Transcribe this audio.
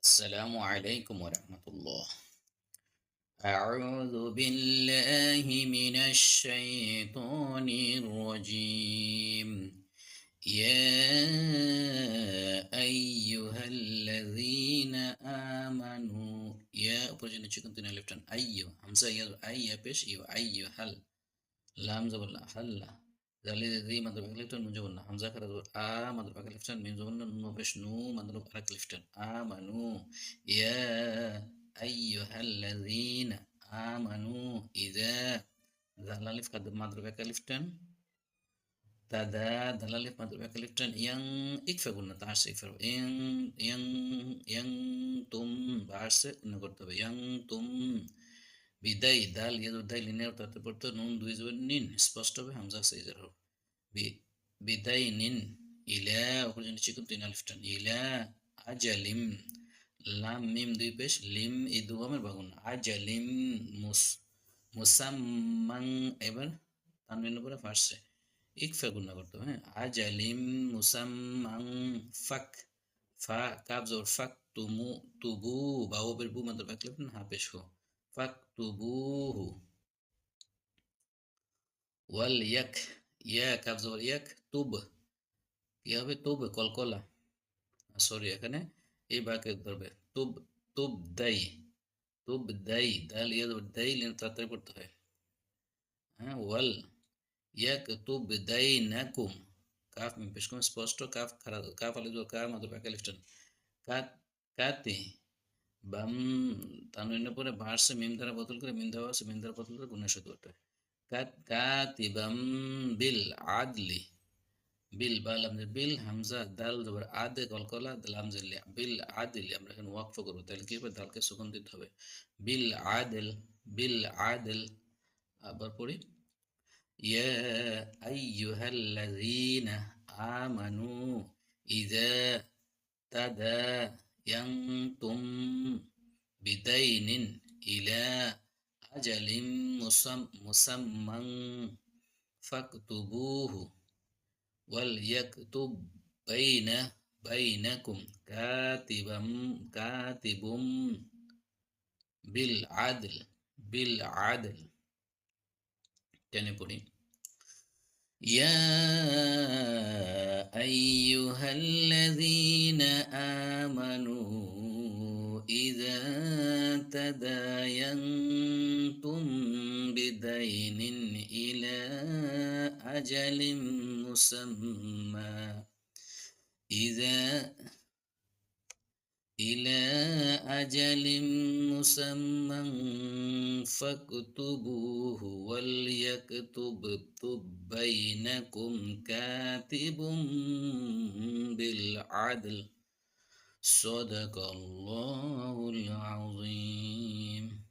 السلام عليكم ورحمة الله. أعوذ بالله من الشيطان الرجيم. يا أيها الذين آمنوا يا أبرجنا تشكن تنا لفتن أيو همزة يا أي بيش يو أيو هل لام زبر هل ذلك ذي مضرب لفتن من جبنا همزة كذا مضرب لفتن من جبنا نو بيش نو مضرب لفتن آمنوا يا أيها الذين آمنوا إذا ذلك كذا مضرب لفتن tada dalalif madrub kaliftan yang ikfa গুণনা তার ইকফা yang tum বাড়ছে গুণনা করতে হবে yang tum বিদায় দাল ইয়াদু দাই লিনের তাতে পড়তে নুন দুই জবর নিন স্পষ্ট হবে হামজা সাইজার হবে বিদায় নিন ইলা উপর জন্য চিকুন তিন আলিফটান ইলা আজালিম লাম মিম দুই পেশ লিম এই দুগমের বাগুন আজালিম মুসাম্মাং এবার তানবিনের উপরে ফার্সে ইকফা গুণনা করতে হবে আজালিম মুসাম্মাং ফাক ফা কাব জবর ফাক তুমু তুবু বাউবের বু মাত্র বাকলে হা পেশ হো ফাক তুবুহু ওয়াল ইয়াক ইয়া কাব জবর ইয়াক তুব কি হবে তুব কলকলা সরি এখানে এই বাকে ধরবে তুব তুব দাই দাল ইয়া দাই লিন তাড়াতাড়ি পড়তে হয় হ্যাঁ ওয়াল ইয়াকতুব বাইনাকুম কাফ में पेश करो स्पष्ट काफ खरा काफ वाले जो का मतलब का लिफ्टन কাতে বাম তানবিনের পরে ভার্স মিম দ্বারা বদল করে মিম দ্বারা বদল করে গুণের সাথে ওঠে কাতিবাম বিল আদলি বিল বালাম বিল হামজা দাল জবর আদে কলকলা লাম জিল্লি বিল আদলি আমরা এখানে ওয়াকফ করব তাহলে কি হবে দালকে সুকুন দিতে হবে বিল আদল আবার পড়ি يا أيها الذين آمنوا إذا تداينتم بدين إلى أجل مسمى فاكتبوه وليكتب بينكم كاتب بالعدل টেনে পড়ি يا أيها الذين آمنوا إذا تداينتم بدين إلى أجل مسمى إلى أجل مسمى فاكتبوه وليكتب بينكم كاتب بالعدل صدق الله العظيم